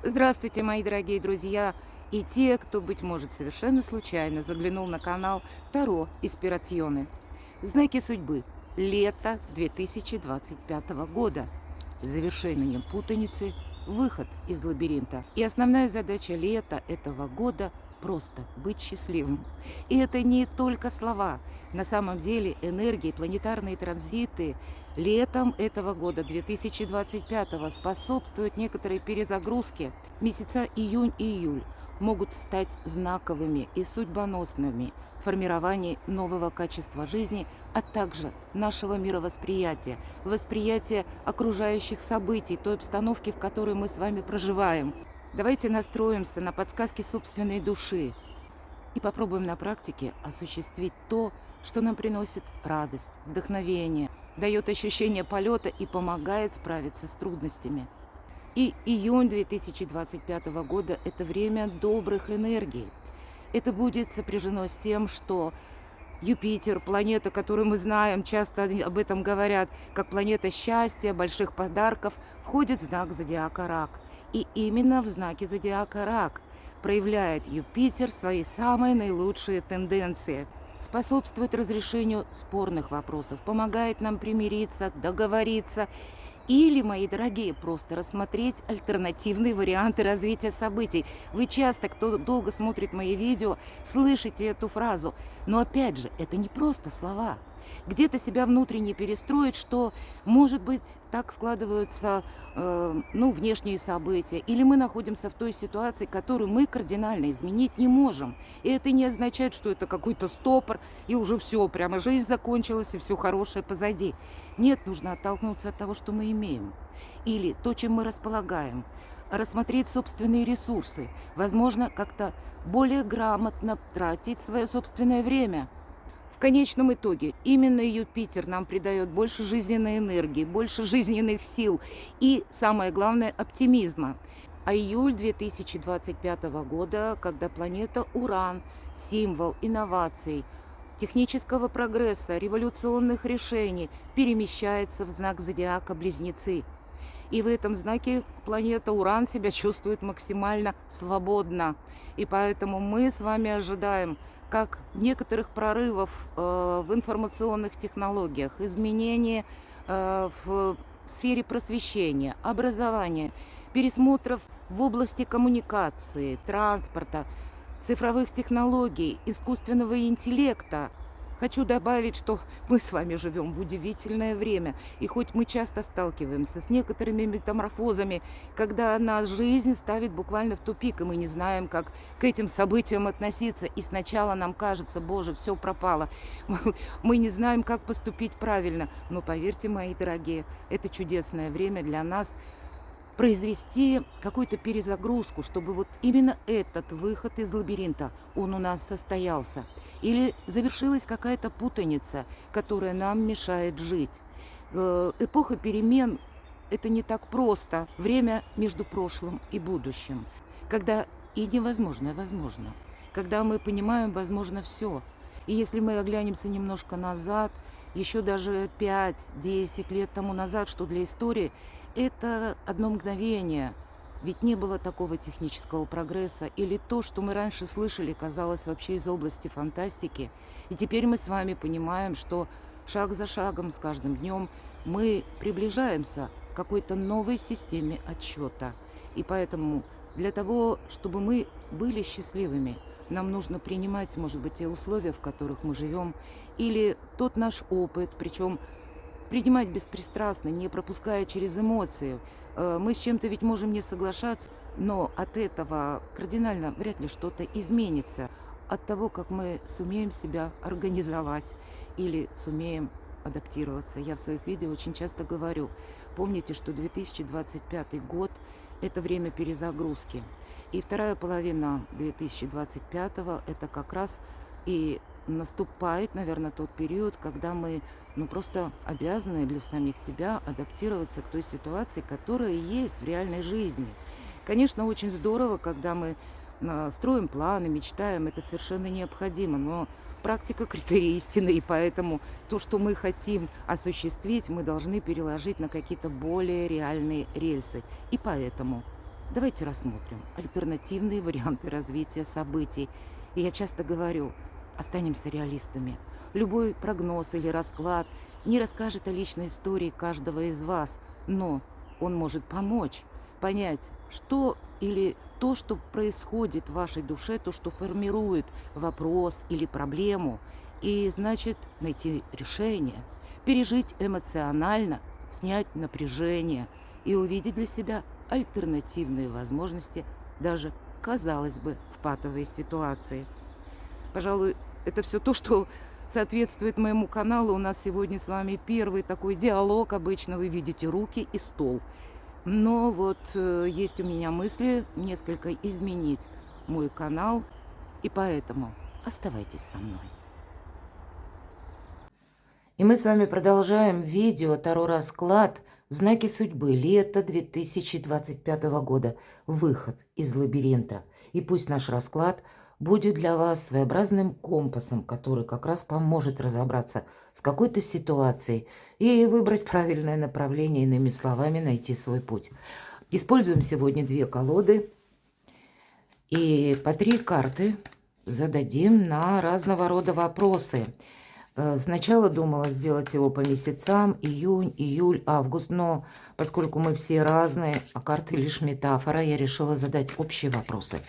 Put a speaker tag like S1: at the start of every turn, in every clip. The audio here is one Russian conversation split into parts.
S1: Здравствуйте, мои дорогие друзья и те, кто, быть может, совершенно случайно заглянул на канал Таро Инспирасьоны. Знаки судьбы. Лето 2025 года. Завершение путаницы. Выход из лабиринта. И основная задача лета этого года – просто быть счастливым. И это не только слова. На самом деле энергии, планетарные транзиты летом этого года, 2025, способствуют некоторой перезагрузке. Месяца июнь и июль могут стать знаковыми и судьбоносными в формировании нового качества жизни, а также нашего мировосприятия, восприятия окружающих событий, той обстановки, в которой мы с вами проживаем. Давайте настроимся на подсказки собственной души и попробуем на практике осуществить то, что нам приносит радость, вдохновение, дает ощущение полета и помогает справиться с трудностями. И июнь 2025 года – это время добрых энергий. Это будет сопряжено с тем, что Юпитер, планета, которую мы знаем, часто об этом говорят, как планета счастья, больших подарков, входит в знак зодиака Рак. И именно в знаке зодиака Рак проявляет Юпитер свои самые наилучшие тенденции, способствует разрешению спорных вопросов, помогает нам примириться, договориться или, мои дорогие, просто рассмотреть альтернативные варианты развития событий. Вы часто, кто долго смотрит мои видео, слышите эту фразу. Но опять же, это не просто слова. Где-то себя внутренне перестроить, что, может быть, так складываются внешние события. Или мы находимся в той ситуации, которую мы кардинально изменить не можем. И это не означает, что это какой-то стопор, и уже все, прямо жизнь закончилась, и все хорошее позади. Нет, нужно оттолкнуться от того, что мы имеем. Или то, чем мы располагаем. Рассмотреть собственные ресурсы. Возможно, как-то более грамотно тратить свое собственное время. В конечном итоге именно Юпитер нам придает больше жизненной энергии, больше жизненных сил и, самое главное, оптимизма. А июль 2025 года, когда планета Уран, символ инноваций, технического прогресса, революционных решений, перемещается в знак зодиака Близнецы. И в этом знаке планета Уран себя чувствует максимально свободно. И поэтому мы с вами ожидаем как некоторых прорывов в информационных технологиях, изменений в сфере просвещения, образования, пересмотров в области коммуникации, транспорта, цифровых технологий, искусственного интеллекта. Хочу добавить, что мы с вами живем в удивительное время. И хоть мы часто сталкиваемся с некоторыми метаморфозами, когда нас жизнь ставит буквально в тупик, и мы не знаем, как к этим событиям относиться. И сначала нам кажется, боже, все пропало. Мы не знаем, как поступить правильно. Но поверьте, мои дорогие, это чудесное время для нас произвести какую-то перезагрузку, чтобы вот именно этот выход из лабиринта, он у нас состоялся. Или завершилась какая-то путаница, которая нам мешает жить. Эпоха перемен – это не так просто. Время между прошлым и будущим. Когда и невозможное возможно. Когда мы понимаем, возможно, все. И если мы оглянемся немножко назад, еще даже 5-10 лет тому назад, что для истории это одно мгновение. Ведь не было такого технического прогресса. Или то, что мы раньше слышали, казалось вообще из области фантастики. И теперь мы с вами понимаем, что шаг за шагом, с каждым днем мы приближаемся к какой-то новой системе отсчета. И поэтому для того, чтобы мы были счастливыми, нам нужно принимать, может быть, те условия, в которых мы живем, или тот наш опыт, причем принимать беспристрастно, не пропуская через эмоции. Мы с чем-то ведь можем не соглашаться, но от этого кардинально вряд ли что-то изменится. От того, как мы сумеем себя организовать или сумеем адаптироваться. Я в своих видео очень часто говорю, помните, что 2025 год – это время перезагрузки. И вторая половина 2025 это как раз и наступает, наверное, тот период, когда мы просто обязаны для самих себя адаптироваться к той ситуации, которая есть в реальной жизни. Конечно, очень здорово, когда мы строим планы, мечтаем, это совершенно необходимо, но практика – критерий истины, и поэтому то, что мы хотим осуществить, мы должны переложить на какие-то более реальные рельсы. И поэтому Давайте рассмотрим альтернативные варианты развития событий. И я часто говорю, останемся реалистами. Любой прогноз или расклад не расскажет о личной истории каждого из вас, но он может помочь понять, что или то, что происходит в вашей душе, то, что формирует вопрос или проблему, и значит найти решение, пережить эмоционально, снять напряжение и увидеть для себя альтернативные возможности даже, казалось бы, в патовой ситуации. Пожалуй, это все то, что соответствует моему каналу. У нас сегодня с вами первый такой диалог. Обычно вы видите руки и стол. Но вот есть у меня мысли несколько изменить мой канал, и поэтому оставайтесь со мной. И мы с вами продолжаем видео Таро-расклад «Знаки судьбы. Лето 2025 года. Выход из лабиринта». И пусть наш расклад будет для вас своеобразным компасом, который как раз поможет разобраться с какой-то ситуацией и выбрать правильное направление, иными словами, найти свой путь. Используем сегодня 2 колоды и по 3 карты зададим на разного рода вопросы. Сначала думала сделать его по месяцам: июнь, июль, август, но поскольку мы все разные, а карты лишь метафора, я решила задать общие вопросы.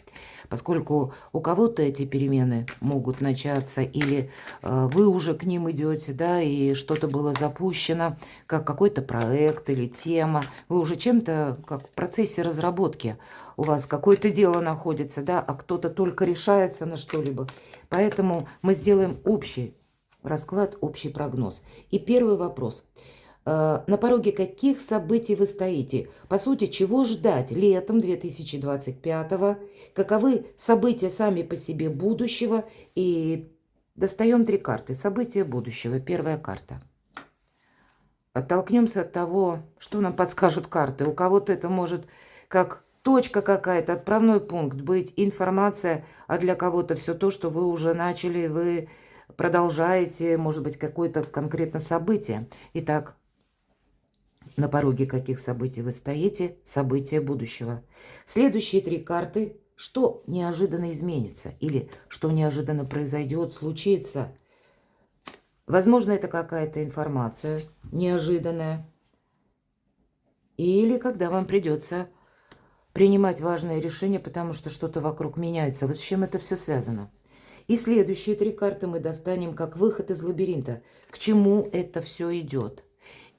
S1: Поскольку у кого-то эти перемены могут начаться, или вы уже к ним идете, да, и что-то было запущено, как какой-то проект или тема, вы уже чем-то, как в процессе разработки, у вас какое-то дело находится, да, а кто-то только решается на что-либо. Поэтому мы сделаем общий расклад, общий прогноз. И первый вопрос. На пороге каких событий вы стоите? По сути, чего ждать летом 2025-го? Каковы события сами по себе будущего? И достаем 3 карты. События будущего. Первая карта. Оттолкнемся от того, что нам подскажут карты. У кого-то это может как точка какая-то, отправной пункт быть, информация, а для кого-то все то, что вы уже начали, вы продолжаете, может быть, какое-то конкретно событие. Итак, на пороге каких событий вы стоите? События будущего. Следующие 3 карты. Что неожиданно изменится? Или что неожиданно произойдет, случится? Возможно, это какая-то информация неожиданная. Или когда вам придется принимать важные решения, потому что что-то вокруг меняется. Вот с чем это все связано. И следующие 3 карты мы достанем как выход из лабиринта. К чему это все идет?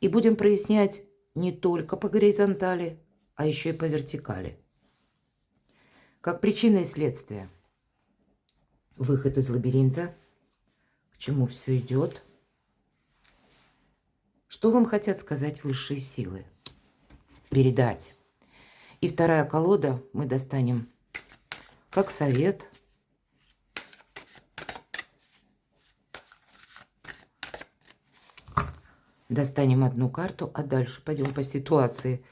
S1: И будем прояснять не только по горизонтали, а еще и по вертикали. Как причина и следствие. Выход из лабиринта. К чему все идет? Что вам хотят сказать высшие силы? Передать. И вторая колода мы достанем как совет. Достанем одну карту, а дальше пойдем по ситуации,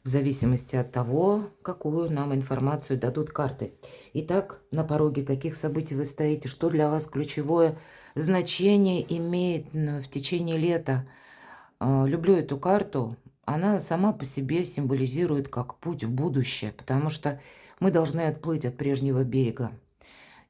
S1: в зависимости от того, какую нам информацию дадут карты. Итак, на пороге каких событий вы стоите, что для вас ключевое значение имеет в течение лета. Люблю эту карту, она сама по себе символизирует как путь в будущее, потому что мы должны отплыть от прежнего берега.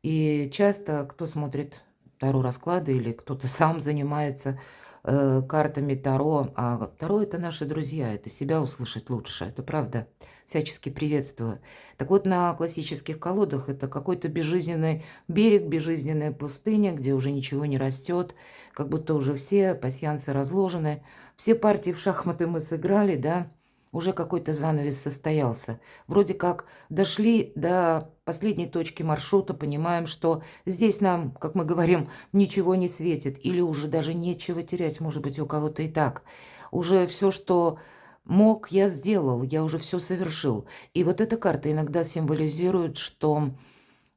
S1: И часто, кто смотрит Таро-расклады или кто-то сам занимается картами Таро. А Таро — это наши друзья, это себя услышать лучше, это правда. Всячески приветствую. Так вот, на классических колодах это какой-то безжизненный берег, безжизненная пустыня, где уже ничего не растет, как будто уже все пасьянсы разложены, все партии в шахматы мы сыграли, да, уже какой-то занавес состоялся. Вроде как дошли до последней точки маршрута, понимаем, что здесь нам, как мы говорим, ничего не светит. Или уже даже нечего терять, может быть, у кого-то и так. Уже все, что мог, я сделал, я уже все совершил. И вот эта карта иногда символизирует, что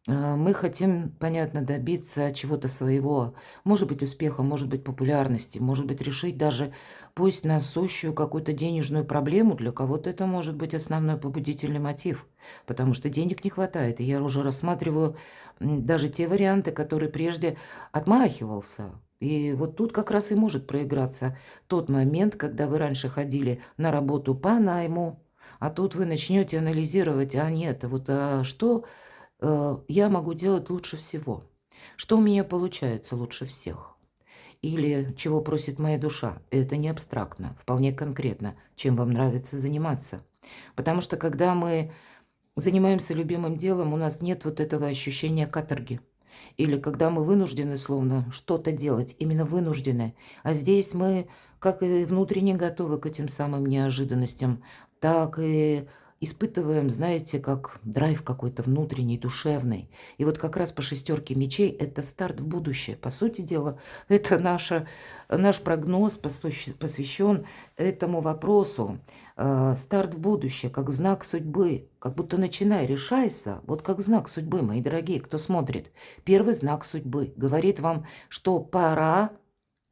S1: мы хотим, понятно, добиться чего-то своего. Может быть, успеха, может быть, популярности, может быть, решить даже пусть насущую какую-то денежную проблему. Для кого-то это может быть основной побудительный мотив, потому что денег не хватает. И я уже рассматриваю даже те варианты, которые прежде отмахивался. И вот тут как раз и может проиграться тот момент, когда вы раньше ходили на работу по найму, А тут вы начнете анализировать, а нет, вот что я могу делать лучше всего? Что у меня получается лучше всех? Или чего просит моя душа? Это не абстрактно, вполне конкретно, чем вам нравится заниматься. Потому что когда мы занимаемся любимым делом, у нас нет вот этого ощущения каторги. Или когда мы вынуждены словно что-то делать, именно вынуждены. А здесь мы как и внутренне готовы к этим самым неожиданностям, так и испытываем, знаете, как драйв какой-то внутренний, душевный. И вот как раз по шестерке мечей это старт в будущее. По сути дела, это наш прогноз посвящен этому вопросу. Старт в будущее, как знак судьбы, как будто начинай, решайся, вот как знак судьбы, мои дорогие, кто смотрит. Первый знак судьбы говорит вам, что пора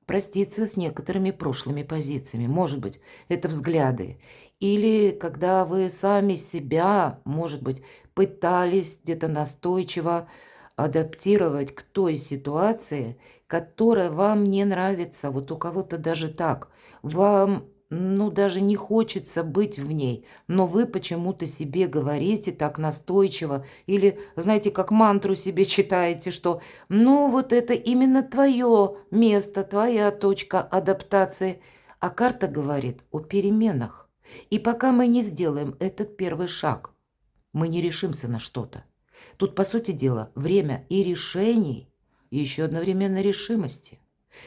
S1: проститься с некоторыми прошлыми позициями. Может быть, это взгляды. Или когда вы сами себя, может быть, пытались где-то настойчиво адаптировать к той ситуации, которая вам не нравится. Вот у кого-то даже так. Вам, ну, даже не хочется быть в ней, но вы почему-то себе говорите так настойчиво. Или, знаете, как мантру себе читаете, что ну, вот это именно твое место, твоя точка адаптации. А карта говорит о переменах. И пока мы не сделаем этот первый шаг, мы не решимся на что-то. Тут, по сути дела, время и решений, и еще одновременно решимости.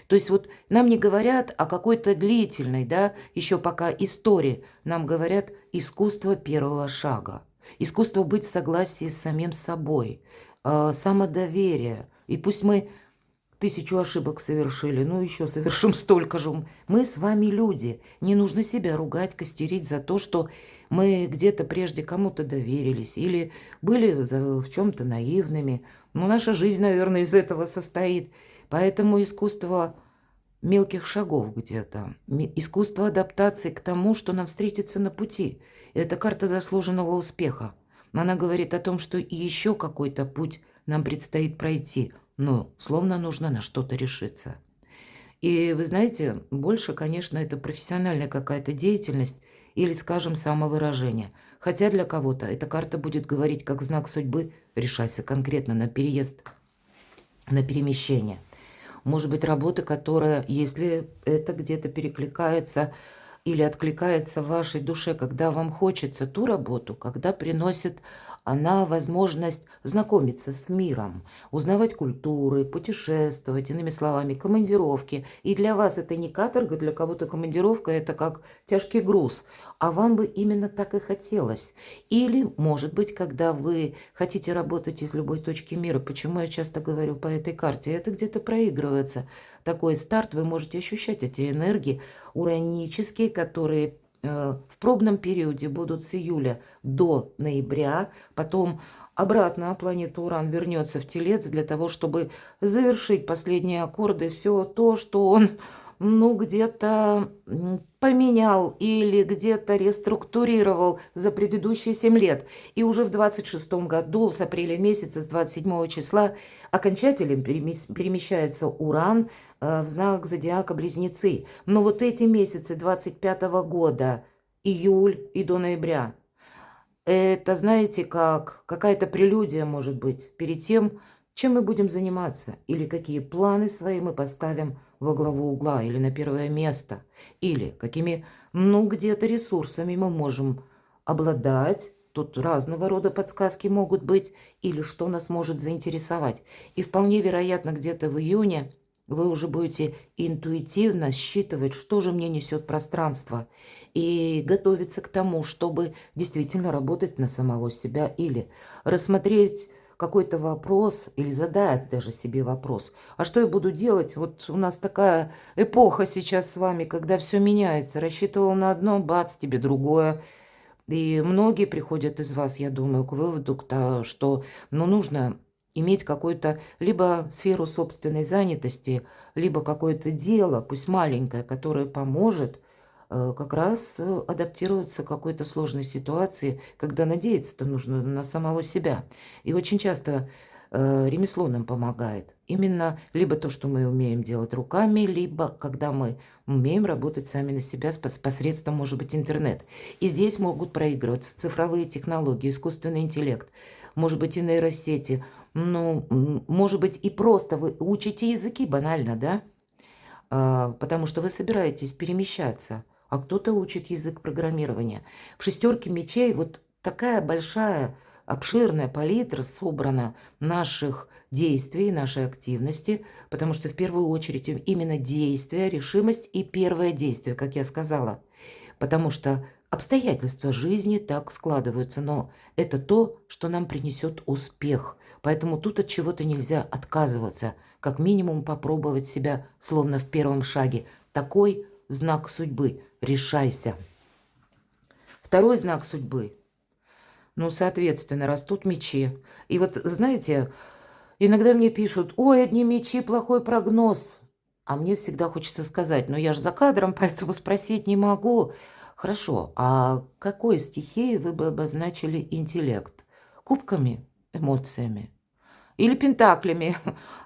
S1: То есть вот нам не говорят о какой-то длительной, да, еще пока истории. Нам говорят искусство первого шага. Искусство быть в согласии с самим собой, самодоверие. И пусть мы 1000 ошибок совершили, ну еще совершим столько же. Мы с вами люди. Не нужно себя ругать, костерить за то, что мы где-то прежде кому-то доверились или были в чем-то наивными. Ну, наша жизнь, наверное, из этого состоит. Поэтому искусство мелких шагов где-то, искусство адаптации к тому, что нам встретится на пути. Это карта заслуженного успеха. Она говорит о том, что и еще какой-то путь нам предстоит пройти, но словно нужно на что-то решиться. И вы знаете, больше, конечно, это профессиональная какая-то деятельность или, скажем, самовыражение. Хотя для кого-то эта карта будет говорить как знак судьбы, решайся конкретно на переезд, на перемещение. Может быть, работа, которая, если это где-то перекликается или откликается в вашей душе, когда вам хочется ту работу, когда приносит она возможность знакомиться с миром, узнавать культуры, путешествовать, иными словами, командировки. И для вас это не каторга, для кого-то командировка – это как тяжкий груз, а вам бы именно так и хотелось. Или, может быть, когда вы хотите работать из любой точки мира, почему я часто говорю по этой карте, это где-то проигрывается. Такой старт, вы можете ощущать эти энергии уранические, которые в пробном периоде будут с июля до ноября, потом обратно планета Уран вернется в Телец для того, чтобы завершить последние аккорды, все то, что он, ну, где-то поменял или где-то реструктурировал за предыдущие 7 лет. И уже в 26 году, с апреля месяца, с 27 числа, окончательно перемещается Уран в знак зодиака Близнецы. Но вот эти месяцы 25 года, июль и до ноября, это, знаете, как какая-то прелюдия, может быть, перед тем, чем мы будем заниматься, или какие планы свои мы поставим во главу угла, или на первое место, или какими, ну, где-то ресурсами мы можем обладать. Тут разного рода подсказки могут быть, или что нас может заинтересовать. И вполне вероятно, где-то в июне вы уже будете интуитивно считывать, что же мне несет пространство, и готовиться к тому, чтобы действительно работать на самого себя или рассмотреть какой-то вопрос или задать даже себе вопрос. А что я буду делать? Вот у нас такая эпоха сейчас с вами, когда все меняется. Рассчитывал на одно, бац, тебе другое. И многие приходят из вас, я думаю, к выводу, что ну, нужно иметь какую-то либо сферу собственной занятости, либо какое-то дело, пусть маленькое, которое поможет как раз адаптироваться к какой-то сложной ситуации, когда надеяться-то нужно на самого себя. И очень часто ремесло нам помогает. Именно либо то, что мы умеем делать руками, либо когда мы умеем работать сами на себя посредством, может быть, интернет. И здесь могут проигрываться цифровые технологии, искусственный интеллект, может быть, и нейросети. Ну, может быть, и просто вы учите языки банально, да? Потому что вы собираетесь перемещаться, а кто-то учит язык программирования. В шестерке мечей вот такая большая, обширная палитра собрана наших действий, нашей активности, потому что в первую очередь именно действие, решимость и первое действие, как я сказала. Потому что обстоятельства жизни так складываются, но это то, что нам принесет успех. Поэтому тут от чего-то нельзя отказываться, как минимум попробовать себя словно в первом шаге. Такой знак судьбы. Решайся. Второй знак судьбы. Ну, соответственно, растут мечи. И вот, знаете, иногда мне пишут: ой, одни мечи, плохой прогноз. А мне всегда хочется сказать: ну я же за кадром, поэтому спросить не могу. Хорошо, а какой стихией вы бы обозначили интеллект? Кубками, эмоциями? Или пентаклями?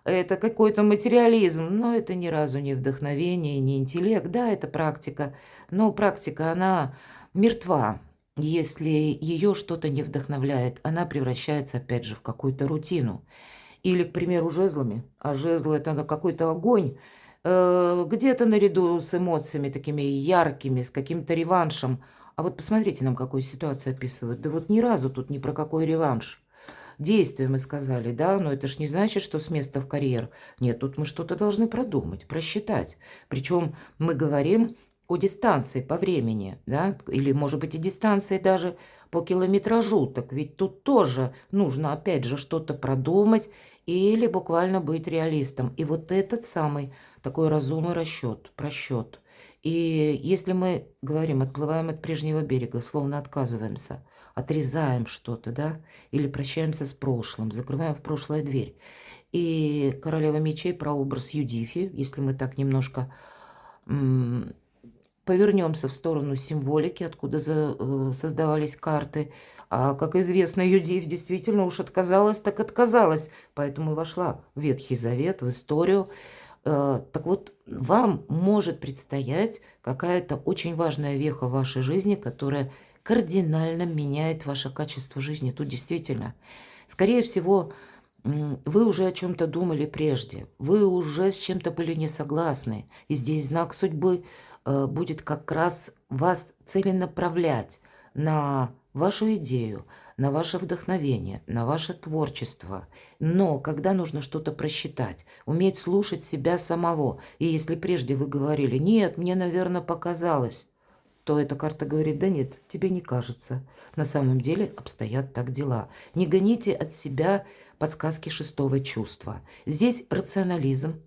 S1: Это какой-то материализм, но это ни разу не вдохновение, не интеллект. Да, это практика, но практика, она мертва. Если ее что-то не вдохновляет, она превращается, опять же, в какую-то рутину. Или, к примеру, жезлами. А жезлы – это какой-то огонь, где-то наряду с эмоциями такими яркими, с каким-то реваншем. А вот посмотрите, нам какую ситуацию описывают. Да вот ни разу тут ни про какой реванш. Действие мы сказали, да, но это ж не значит, что с места в карьер. Нет, тут мы что-то должны продумать, просчитать. Причем мы говорим о дистанции по времени, да, или, может быть, и дистанции даже по километражу. Так ведь тут тоже нужно, опять же, что-то продумать или буквально быть реалистом. И вот этот самый такой разумный расчет, просчет. И если мы говорим, отплываем от прежнего берега, словно отказываемся, отрезаем что-то, да, или прощаемся с прошлым, закрываем в прошлое дверь. И королева мечей про образ Юдифи, если мы так немножко повернемся в сторону символики, откуда создавались карты. А, как известно, Юдифь действительно уж отказалась, так отказалась, поэтому и вошла в Ветхий Завет, в историю. Так вот, вам может предстоять какая-то очень важная веха в вашей жизни, которая кардинально меняет ваше качество жизни. Тут действительно, скорее всего, вы уже о чем-то думали прежде, вы уже с чем-то были не согласны, и здесь знак судьбы будет как раз вас целенаправлять на вашу идею, на ваше вдохновение, на ваше творчество. Но когда нужно что-то просчитать, уметь слушать себя самого, и если прежде вы говорили: нет, мне, наверное, показалось, то эта карта говорит: да нет, тебе не кажется. На самом деле обстоят так дела. Не гоните от себя подсказки шестого чувства. Здесь рационализм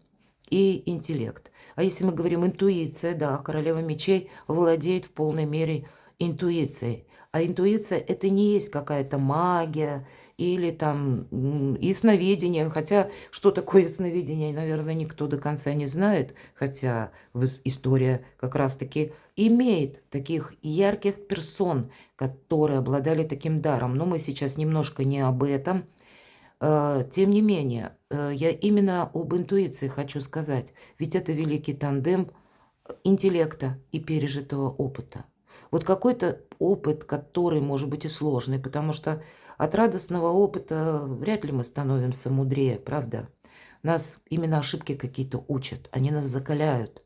S1: и интеллект. А если мы говорим интуиция, да, королева мечей владеет в полной мере интуицией. А интуиция – это не есть какая-то магия или там ясновидение. Хотя, что такое ясновидение, наверное, никто до конца не знает. Хотя история как раз-таки имеет таких ярких персон, которые обладали таким даром. Но мы сейчас немножко не об этом. Тем не менее, я именно об интуиции хочу сказать. Ведь это великий тандем интеллекта и пережитого опыта. Вот какой-то опыт, который может быть и сложный, потому что от радостного опыта вряд ли мы становимся мудрее, правда? Нас именно ошибки какие-то учат, они нас закаляют.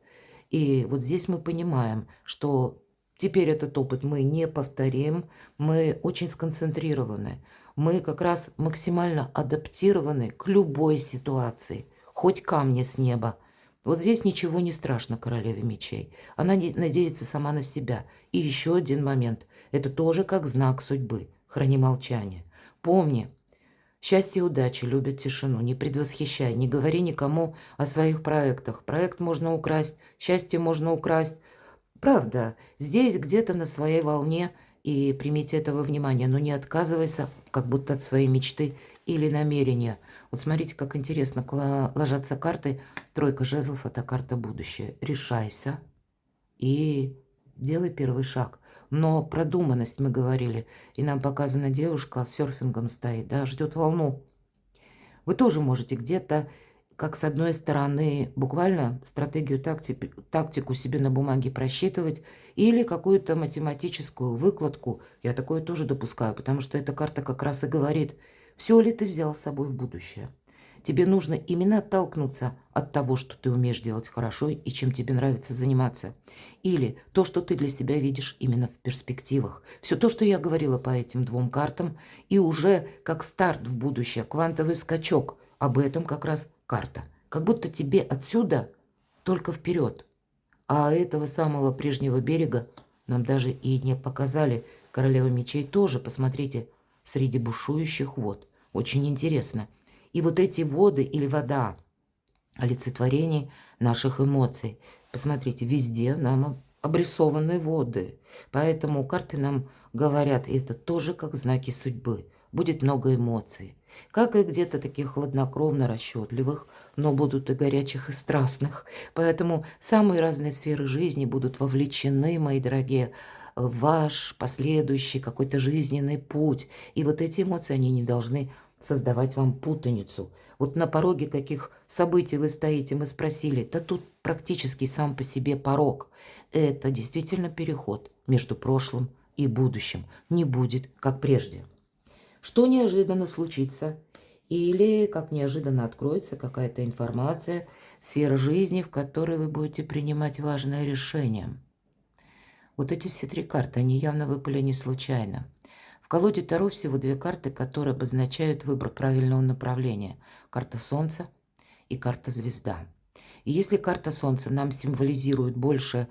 S1: И вот здесь мы понимаем, что теперь этот опыт мы не повторим, мы очень сконцентрированы, мы как раз максимально адаптированы к любой ситуации, хоть камни с неба. Вот здесь ничего не страшно королеве мечей. Она надеется сама на себя. И еще один момент. Это тоже как знак судьбы. Храни молчание. Помни, счастье и удача любят тишину. Не предвосхищай, не говори никому о своих проектах. Проект можно украсть, счастье можно украсть. Правда, здесь где-то на своей волне, и примите этого внимание, но не отказывайся как будто от своей мечты или намерения. Вот смотрите, как интересно ложатся карты. Тройка жезлов – это карта будущее. Решайся и делай первый шаг. Но мы говорили, и нам показана девушка с серфингом стоит, да, ждет волну. Вы тоже можете где-то, как с одной стороны, буквально стратегию, тактику себе на бумаге просчитывать или какую-то математическую выкладку. Я такое тоже допускаю, потому что эта карта как раз и говорит, все ли ты взял с собой в будущее. Тебе нужно именно оттолкнуться от того, что ты умеешь делать хорошо и чем тебе нравится заниматься. Или то, что ты для себя видишь именно в перспективах. Все то, что я говорила по этим двум картам, и уже как старт в будущее, квантовый скачок, об этом как раз карта. Как будто тебе отсюда только вперед. А этого самого прежнего берега нам даже и не показали. Королева мечей тоже, посмотрите, среди бушующих вод. Очень интересно. И вот эти воды или вода, олицетворение наших эмоций. Посмотрите, везде нам обрисованы воды. Поэтому карты нам говорят, это тоже как знаки судьбы. Будет много эмоций. Как и где-то таких хладнокровно расчетливых, но будут и горячих, и страстных. Поэтому самые разные сферы жизни будут вовлечены, мои дорогие, в ваш последующий какой-то жизненный путь. И вот эти эмоции, они не должны создавать вам путаницу. Вот на пороге каких событий вы стоите, мы спросили, да тут практически сам по себе порог. Это действительно переход между прошлым и будущим. Не будет, как прежде. Что неожиданно случится, или как неожиданно откроется какая-то информация, сфера жизни, в которой вы будете принимать важное решение. Вот эти все три карты, они явно выпали не случайно. В колоде Таро всего две карты, которые обозначают выбор правильного направления. Карта Солнца и карта Звезда. И если карта Солнца нам символизирует больше,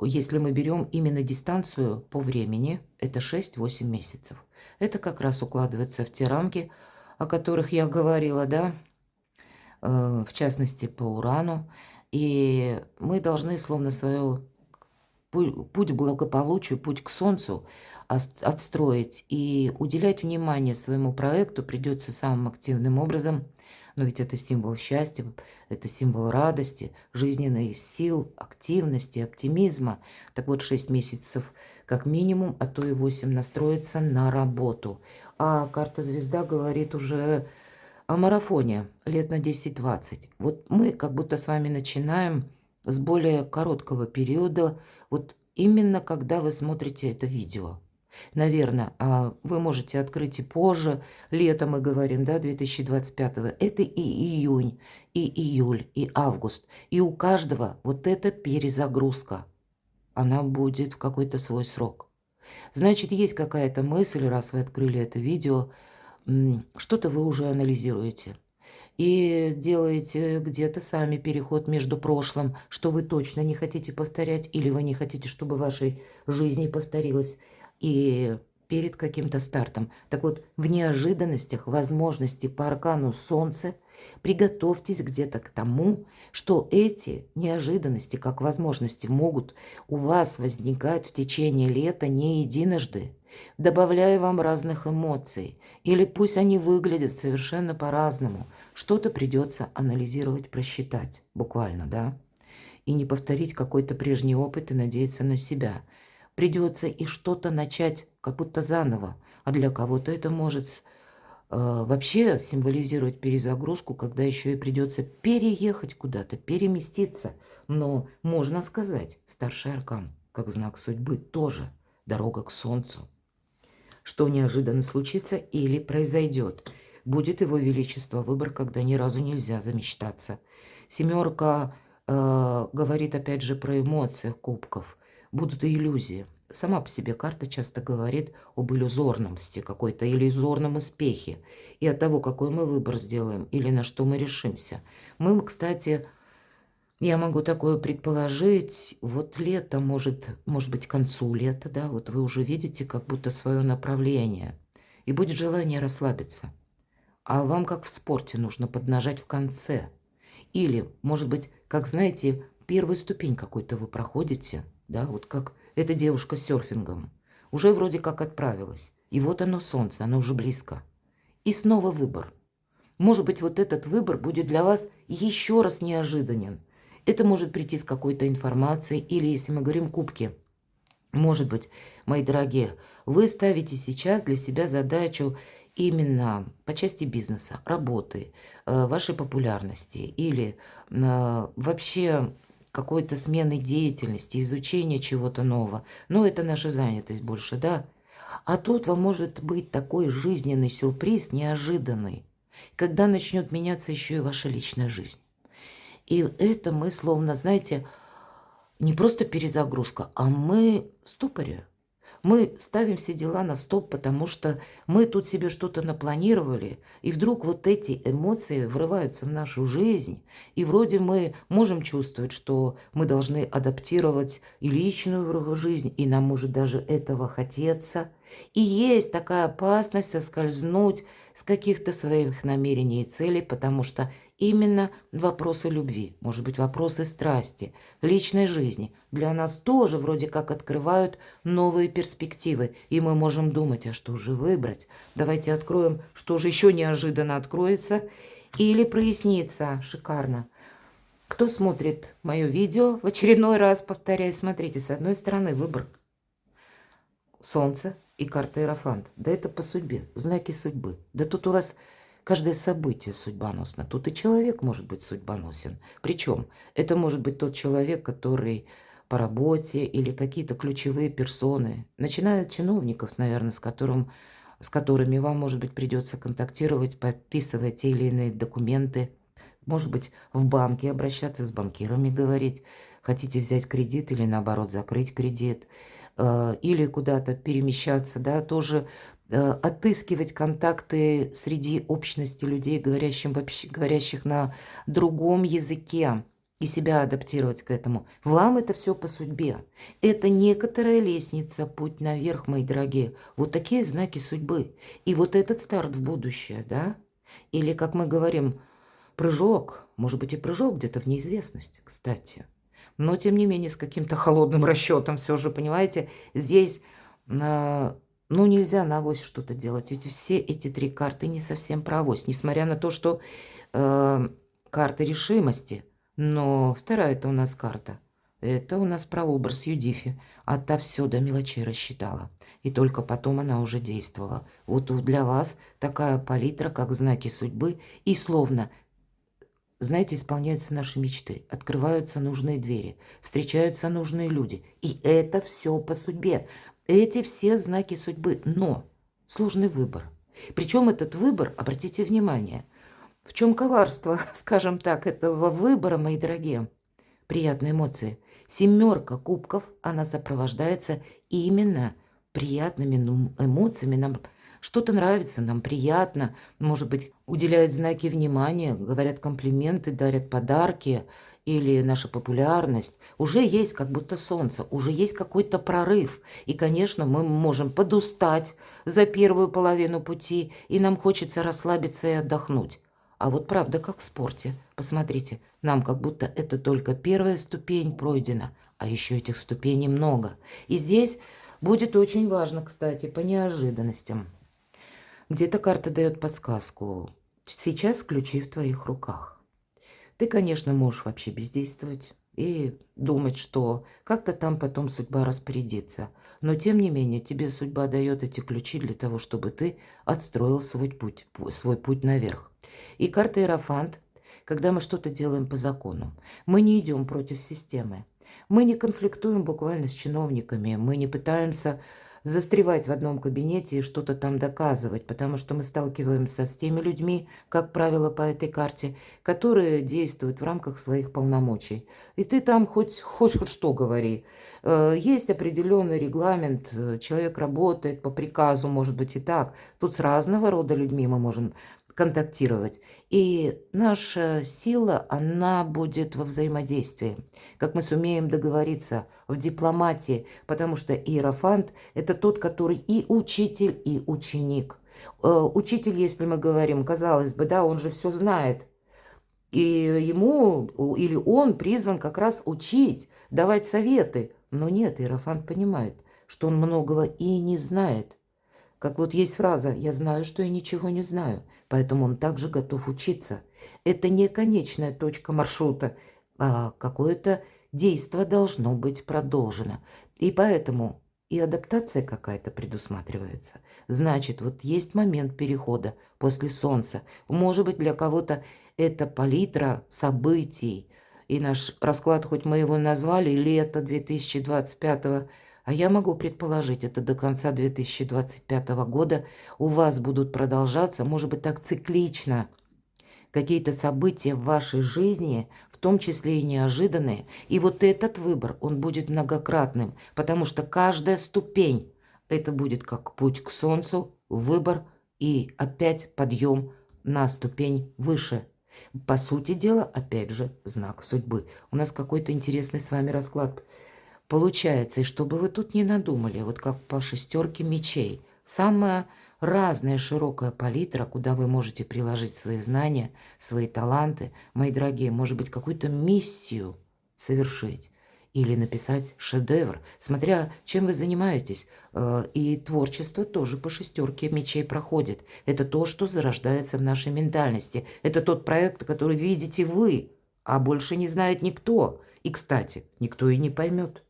S1: если мы берем именно дистанцию по времени, это 6-8 месяцев. Это как раз укладывается в те рамки, о которых я говорила, да, в частности по Урану. И мы должны словно свою путь к благополучию, путь к Солнцу отстроить и уделять внимание своему проекту придется самым активным образом. Но ведь это символ счастья, это символ радости, жизненных сил, активности, оптимизма. Так вот, 6 месяцев как минимум, а то и 8 настроиться на работу. А карта Звезда говорит уже о марафоне лет на 10-20. Вот мы как будто с вами начинаем с более короткого периода, вот именно когда вы смотрите это видео. Наверное, вы можете открыть и позже, летом мы говорим, да, 2025-го. Это и июнь, и июль, и август. И у каждого вот эта перезагрузка, она будет в какой-то свой срок. Значит, есть какая-то мысль, раз вы открыли это видео, что-то вы уже анализируете. И делаете где-то сами переход между прошлым, что вы точно не хотите повторять, или вы не хотите, чтобы в вашей жизни повторилось, и перед каким-то стартом. Так вот, в неожиданностях, возможности по аркану Солнца приготовьтесь где-то к тому, что эти неожиданности, как возможности, могут у вас возникать в течение лета не единожды, добавляя вам разных эмоций, или пусть они выглядят совершенно по-разному. Что-то придется анализировать, просчитать, буквально, да, и не повторить какой-то прежний опыт и надеяться на себя. Придется и что-то начать как будто заново, а для кого-то это может вообще символизировать перезагрузку, когда еще и придется переехать куда-то, переместиться. Но можно сказать, старший аркан, как знак судьбы, тоже дорога к солнцу. Что неожиданно случится или произойдет. Будет его величество выбор, когда ни разу нельзя замечтаться. Семерка говорит опять же про эмоции кубков. Будут и иллюзии. Сама по себе карта часто говорит об иллюзорности какой-то, иллюзорном успехе. И от того, какой мы выбор сделаем или на что мы решимся. Мы, кстати, я могу такое предположить, вот лето, может быть, к концу лета, да, вот вы уже видите как будто свое направление. И будет желание расслабиться. А вам, как в спорте, нужно поднажать в конце. Или, может быть, как, знаете, первую ступень какой-то вы проходите, да, вот как эта девушка с серфингом. Уже вроде как отправилась. И вот оно солнце, оно уже близко. И снова выбор. Может быть, вот этот выбор будет для вас еще раз неожиданен. Это может прийти с какой-то информацией, или, если мы говорим кубки, может быть, мои дорогие, вы ставите сейчас для себя задачу
S2: именно по части бизнеса, работы, вашей популярности или вообще какой-то смены деятельности, изучения чего-то нового. Ну, это наша занятость больше, да. А тут вам может быть такой жизненный сюрприз, неожиданный, когда начнет меняться еще и ваша личная жизнь. И это мы словно, знаете, не просто перезагрузка, а мы в ступоре. Мы ставим все дела на стоп, потому что мы тут себе что-то напланировали, и вдруг вот эти эмоции врываются в нашу жизнь, и вроде мы можем чувствовать, что мы должны адаптировать и личную жизнь, и нам может даже этого хотеться. И есть такая опасность соскользнуть с каких-то своих намерений и целей, потому что именно вопросы любви, может быть, вопросы страсти, личной жизни для нас тоже вроде как открывают новые перспективы, и мы можем думать, а что же выбрать? Давайте откроем, что же еще неожиданно откроется или прояснится. Шикарно. Кто смотрит мое видео, в очередной раз повторяю, смотрите, с одной стороны выбор Солнце и карта Иерофант. Да это по судьбе, знаки судьбы. Да тут у вас каждое событие судьбоносно. Тут и человек может быть судьбоносен. Причем это может быть тот человек, который по работе или какие-то ключевые персоны. Начиная от чиновников, наверное, с которыми вам, может быть, придется контактировать, подписывать те или иные документы. Может быть, в банке обращаться, с банкирами говорить. Хотите взять кредит или, наоборот, закрыть кредит. Или куда-то перемещаться, да, тоже отыскивать контакты среди общности людей, говорящих на другом языке, и себя адаптировать к этому. Вам это все по судьбе. Это некоторая лестница, путь наверх, мои дорогие. Вот такие знаки судьбы. И вот этот старт в будущее, да, или, как мы говорим, прыжок, может быть, и прыжок где-то в неизвестность, кстати. Но, тем не менее, с каким-то холодным расчетом все же, понимаете, здесь, ну, нельзя на авось что-то делать. Ведь все эти три карты не совсем про авось, несмотря на то, что карта решимости. Но вторая-то у нас карта. Это у нас про образ Юдифи. А та все до мелочей рассчитала. И только потом она уже действовала. Вот для вас такая палитра, как знаки судьбы, и словно, знаете, исполняются наши мечты, открываются нужные двери, встречаются нужные люди. И это все по судьбе. Эти все знаки судьбы. Но сложный выбор. Причем этот выбор, обратите внимание, в чем коварство, скажем так, этого выбора, мои дорогие? Приятные эмоции. Семерка кубков, она сопровождается именно приятными эмоциями. Нам что-то нравится, нам приятно. Может быть, уделяют знаки внимания, говорят комплименты, дарят подарки или наша популярность. Уже есть как будто солнце, уже есть какой-то прорыв. И, конечно, мы можем подустать за первую половину пути, и нам хочется расслабиться и отдохнуть. А вот правда, как в спорте. Посмотрите, нам как будто это только первая ступень пройдена, а еще этих ступеней много. И здесь будет очень важно, кстати, по неожиданностям. Где-то карта дает подсказку. Сейчас ключи в твоих руках. Ты, конечно, можешь вообще бездействовать и думать, что как-то там потом судьба распорядится. Но, тем не менее, тебе судьба дает эти ключи для того, чтобы ты отстроил свой путь наверх. И карта Иерофант, когда мы что-то делаем по закону, мы не идем против системы. Мы не конфликтуем буквально с чиновниками, мы не пытаемся застревать в одном кабинете и что-то там доказывать, потому что мы сталкиваемся с теми людьми, как правило, по этой карте, которые действуют в рамках своих полномочий. И ты там хоть что говори. Есть определенный регламент, человек работает по приказу, может быть и так. Тут с разного рода людьми мы можем контактировать. И наша сила, она будет во взаимодействии. Как мы сумеем договориться в дипломатии, потому что Иерофант – это тот, который и учитель, и ученик. Учитель, если мы говорим, казалось бы, да, он же все знает. И ему или он призван как раз учить, давать советы. Но нет, Иерофант понимает, что он многого и не знает. Как вот есть фраза «я знаю, что я ничего не знаю», поэтому он также готов учиться. Это не конечная точка маршрута, а какое-то действие должно быть продолжено. И поэтому и адаптация какая-то предусматривается. Значит, вот есть момент перехода после Солнца. Может быть, для кого-то это палитра событий. И наш расклад, хоть мы его назвали «Лето 2025», а я могу предположить, это до конца 2025 года у вас будут продолжаться, может быть, так циклично, какие-то события в вашей жизни, в том числе и неожиданные. И вот этот выбор, он будет многократным, потому что каждая ступень, это будет как путь к Солнцу, выбор и опять подъем на ступень выше. По сути дела, опять же, знак судьбы. У нас какой-то интересный с вами расклад получается. И чтобы вы тут не надумали, вот как по шестерке мечей, самая разная широкая палитра, куда вы можете приложить свои знания, свои таланты, мои дорогие, может быть, какую-то миссию совершить или написать шедевр, смотря чем вы занимаетесь. И творчество тоже по шестерке мечей проходит. Это то, что зарождается в нашей ментальности. Это тот проект, который видите вы, а больше не знает никто. И, кстати, никто и не поймет.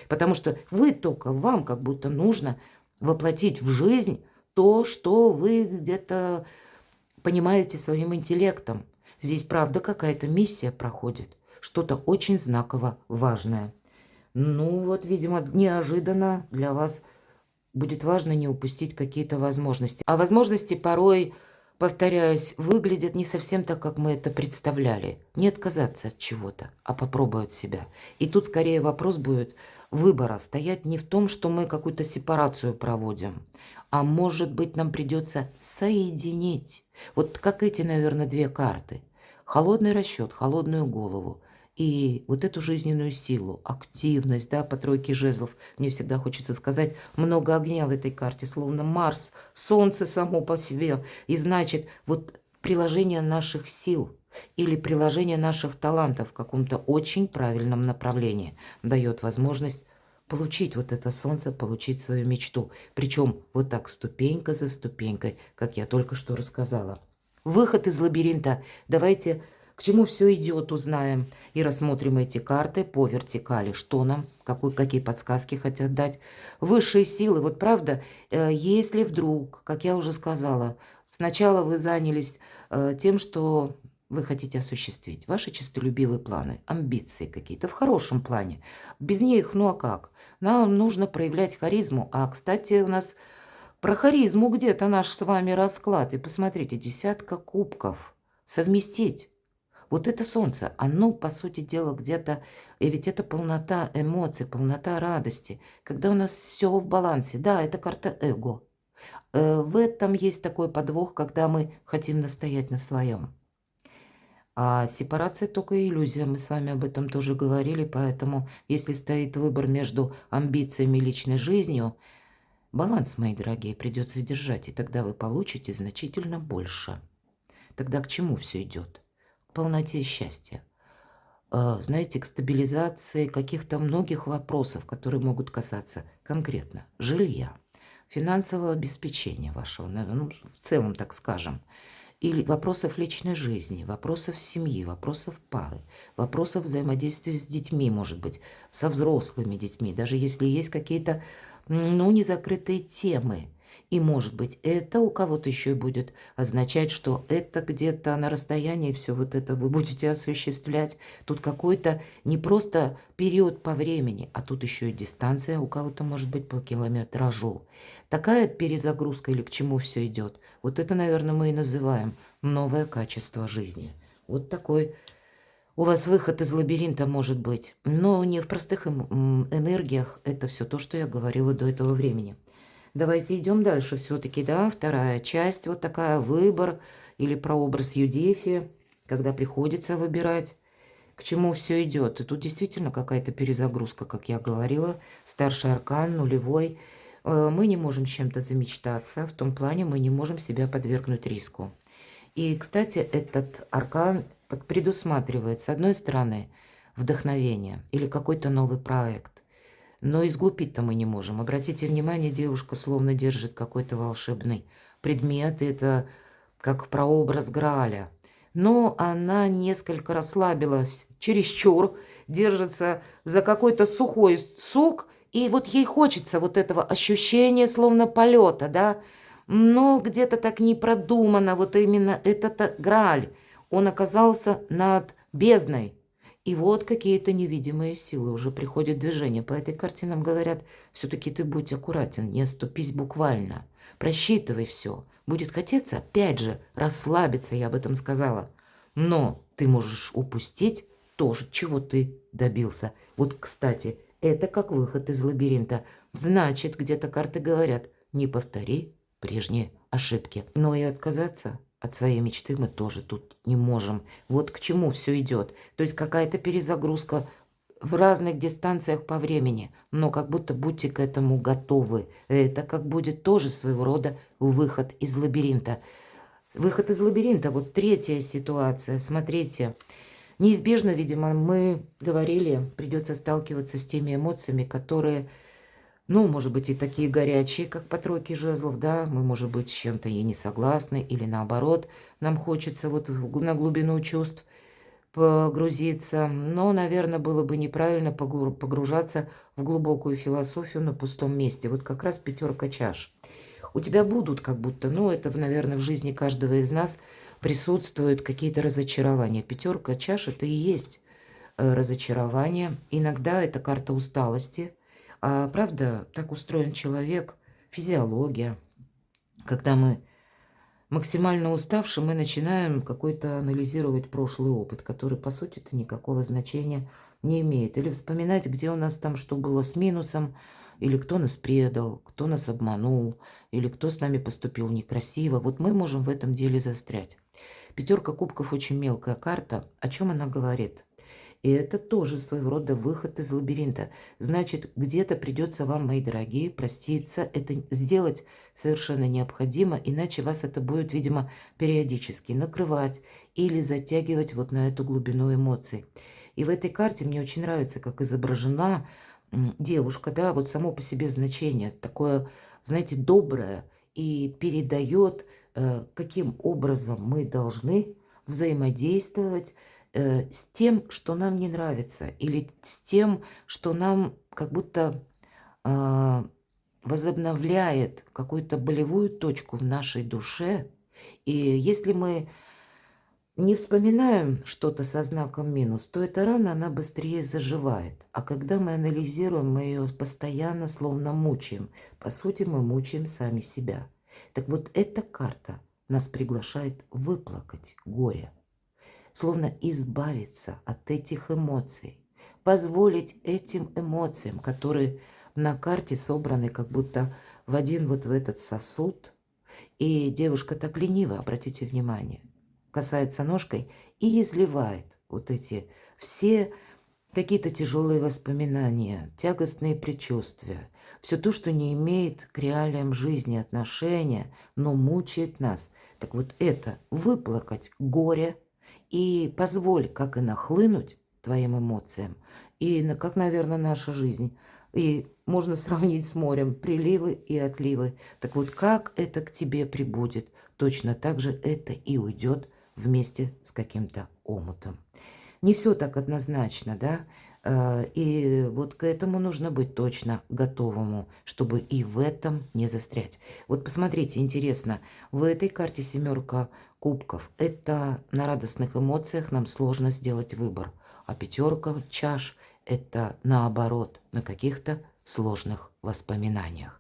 S2: Потому что вы только, вам как будто нужно воплотить в жизнь то, что вы где-то понимаете своим интеллектом. Здесь, правда, какая-то миссия проходит, что-то очень знаково важное. Ну вот, видимо, неожиданно для вас будет важно не упустить какие-то возможности. А возможности порой, повторяюсь, выглядят не совсем так, как мы это представляли. Не отказаться от чего-то, а попробовать себя. И тут скорее вопрос будет выбора стоять не в том, что мы какую-то сепарацию проводим, а может быть нам придется соединить. Вот как эти, наверное, две карты. Холодный расчет, холодную голову. И вот эту жизненную силу, активность, да, по тройке жезлов. Мне всегда хочется сказать, много огня в этой карте, словно Марс, Солнце само по себе. И значит, вот приложение наших сил или приложение наших талантов в каком-то очень правильном направлении дает возможность получить вот это солнце, получить свою мечту. Причем вот так ступенька за ступенькой, как я только что рассказала. Выход из лабиринта. Давайте к чему все идет, узнаем и рассмотрим эти карты по вертикали. Что нам, какие подсказки хотят дать. Высшие силы. Вот правда, если вдруг, как я уже сказала, сначала вы занялись тем, что вы хотите осуществить, ваши честолюбивые планы, амбиции какие-то, в хорошем плане. Без них, ну а как? Нам нужно проявлять харизму. А, кстати, у нас про харизму где-то наш с вами расклад. И посмотрите, десятка кубков. Совместить. Вот это солнце, оно, по сути дела, где-то... И ведь это полнота эмоций, полнота радости. Когда у нас все в балансе. Да, это карта эго. В этом есть такой подвох, когда мы хотим настоять на своем. А сепарация только иллюзия, мы с вами об этом тоже говорили, поэтому если стоит выбор между амбициями и личной жизнью, баланс, мои дорогие, придется держать, и тогда вы получите значительно больше. Тогда к чему все идет? К полноте счастья. Знаете, к стабилизации каких-то многих вопросов, которые могут касаться конкретно жилья, финансового обеспечения вашего, ну, в целом, так скажем, или вопросов личной жизни, вопросов семьи, вопросов пары, вопросов взаимодействия с детьми, может быть, со взрослыми детьми, даже если есть какие-то, ну, незакрытые темы. И, может быть, это у кого-то еще и будет означать, что это где-то на расстоянии все вот это вы будете осуществлять. Тут какой-то не просто период по времени, а тут еще и дистанция у кого-то может быть по километражу. Такая перезагрузка или к чему все идет, вот это, наверное, мы и называем новое качество жизни. Вот такой у вас выход из лабиринта может быть, но не в простых энергиях, это все то, что я говорила до этого времени. Давайте идем дальше все-таки, да, вторая часть, вот такая выбор или прообраз Юдифи, когда приходится выбирать, к чему все идет. И тут действительно какая-то перезагрузка, как я говорила, старший аркан, нулевой. Мы не можем с чем-то замечтаться, в том плане мы не можем себя подвергнуть риску. И, кстати, этот аркан предусматривает, с одной стороны, вдохновение или какой-то новый проект. Но изглупить-то мы не можем. Обратите внимание, девушка словно держит какой-то волшебный предмет. Это как прообраз Грааля. Но она несколько расслабилась, чересчур, держится за какой-то сухой сок И вот ей хочется вот этого ощущения словно полета, да, но где-то так не продумано, вот именно этот Грааль, он оказался над бездной. И вот какие-то невидимые силы уже приходят в движение. По этой карте нам говорят, все-таки ты будь аккуратен, не оступись буквально. Просчитывай все. Будет хотеться, опять же, расслабиться, я об этом сказала. Но ты можешь упустить тоже, чего ты добился. Вот, кстати, это как выход из лабиринта. Значит, где-то карты говорят, не повтори прежние ошибки. Но и отказаться от своей мечты мы тоже тут не можем. Вот к чему все идет. То есть какая-то перезагрузка в разных дистанциях по времени, но как будто будьте к этому готовы. Это как будет тоже своего рода выход из лабиринта. Выход из лабиринта, вот третья ситуация, смотрите. Неизбежно, видимо, мы говорили, придется сталкиваться с теми эмоциями, которые, ну, может быть, и такие горячие, как по тройке жезлов, да, мы, может быть, с чем-то и не согласны, или наоборот, нам хочется вот на глубину чувств погрузиться, но, наверное, было бы неправильно погружаться в глубокую философию на пустом месте. Вот как раз пятерка чаш. У тебя будут как будто, ну, это, наверное, в жизни каждого из нас присутствуют какие-то разочарования. Пятерка чаш – это и есть разочарование. Иногда это карта усталости. А правда, так устроен человек, физиология. Когда мы максимально уставшие, мы начинаем какой-то анализировать прошлый опыт, который, по сути-то, никакого значения не имеет. Или вспоминать, где у нас там что было с минусом, или кто нас предал, кто нас обманул, или кто с нами поступил некрасиво. Вот мы можем в этом деле застрять. Пятерка кубков очень мелкая карта. О чем она говорит? И это тоже своего рода выход из лабиринта. Значит, где-то придется вам, мои дорогие, проститься. Это сделать совершенно необходимо, иначе вас это будет, видимо, периодически накрывать или затягивать вот на эту глубину эмоций. И в этой карте мне очень нравится, как изображена девушка, да, вот само по себе значение такое, знаете, доброе и передает, каким образом мы должны взаимодействовать с тем, что нам не нравится, или с тем, что нам как будто возобновляет какую-то болевую точку в нашей душе. И если мы не вспоминаем что-то со знаком минус, то эта рана, она быстрее заживает. А когда мы анализируем, мы ее постоянно словно мучаем. По сути, мы мучаем сами себя. Так вот, эта карта нас приглашает выплакать горе, словно избавиться от этих эмоций, позволить этим эмоциям, которые на карте собраны как будто в один вот в этот сосуд. И девушка так лениво, обратите внимание, касается ножкой и изливает вот эти все какие-то тяжелые воспоминания, тягостные предчувствия, все то, что не имеет к реалиям жизни отношения, но мучает нас. Так вот это выплакать горе и позволь, как и нахлынуть твоим эмоциям, и как, наверное, наша жизнь. И можно сравнить с морем приливы и отливы. Так вот, как это к тебе прибудет, точно так же это и уйдет вместе с каким-то омутом. Не все так однозначно, да? И вот к этому нужно быть точно готовому, чтобы и в этом не застрять. Вот посмотрите, интересно, в этой карте семерка кубков. Это на радостных эмоциях нам сложно сделать выбор. А пятерка чаш – это наоборот, на каких-то сложных воспоминаниях.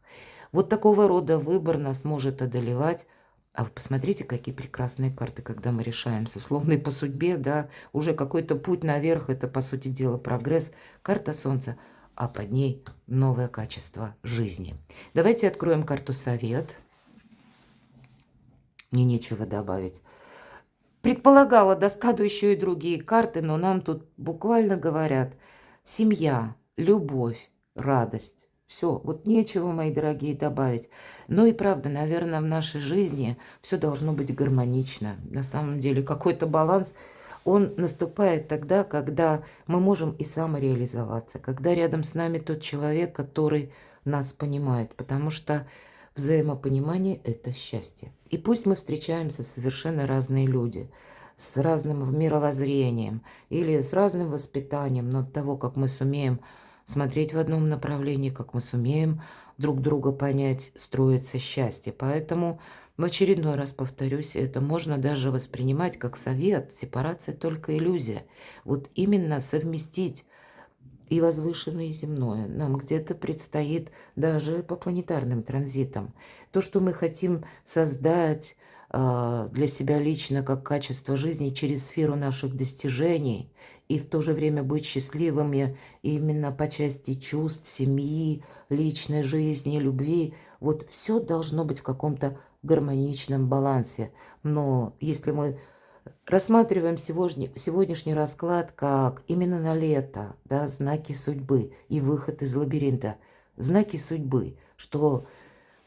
S2: Вот такого рода выбор нас может одолевать. А вы посмотрите, какие прекрасные карты, когда мы решаемся. Словно и по судьбе, да, уже какой-то путь наверх, это, по сути дела, прогресс. Карта Солнца, а под ней новое качество жизни. Давайте откроем карту Совет. Мне нечего добавить. Предполагала, достану еще и другие карты, но нам тут буквально говорят: семья, любовь, радость. Все, вот нечего, мои дорогие, добавить. Ну и правда, наверное, в нашей жизни все должно быть гармонично. На самом деле какой-то баланс, он наступает тогда, когда мы можем и самореализоваться, когда рядом с нами тот человек, который нас понимает, потому что взаимопонимание – это счастье. И пусть мы встречаемся совершенно разные люди, с разным мировоззрением или с разным воспитанием, но от того, как мы сумеем смотреть в одном направлении, как мы сумеем друг друга понять, строится счастье. Поэтому в очередной раз повторюсь, это можно даже воспринимать как совет. Сепарация только иллюзия. Вот именно совместить и возвышенное, и земное нам где-то предстоит даже по планетарным транзитам. То, что мы хотим создать для себя лично как качество жизни через сферу наших достижений и в то же время быть счастливыми именно по части чувств, семьи, личной жизни, любви. Вот все должно быть в каком-то гармоничном балансе. Но если мы рассматриваем сегодняшний расклад как именно на лето, да, знаки судьбы и выход из лабиринта. Знаки судьбы, что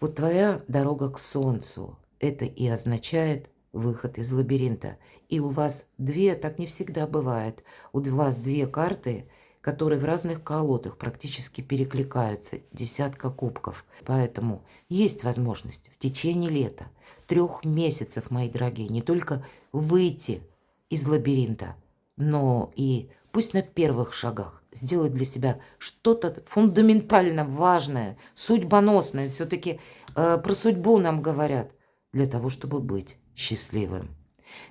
S2: вот твоя дорога к солнцу, это и означает выход из лабиринта. И у вас две, так не всегда бывает, у вас две карты, которые в разных колодах практически перекликаются, десятка кубков. Поэтому есть возможность в течение лета, 3 месяцев, мои дорогие, не только выйти из лабиринта, но и пусть на первых шагах сделать для себя что-то фундаментально важное, судьбоносное. Все-таки про судьбу нам говорят для того, чтобы быть счастливым.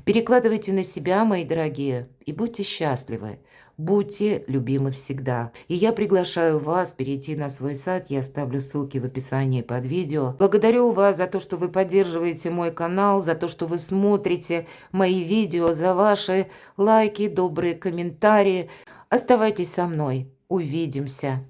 S2: Перекладывайте на себя, мои дорогие, и будьте счастливы. Будьте любимы всегда. И я приглашаю вас перейти на свой сайт. Я оставлю ссылки в описании под видео. Благодарю вас за то, что вы поддерживаете мой канал, за то, что вы смотрите мои видео, за ваши лайки, добрые комментарии. Оставайтесь со мной. Увидимся.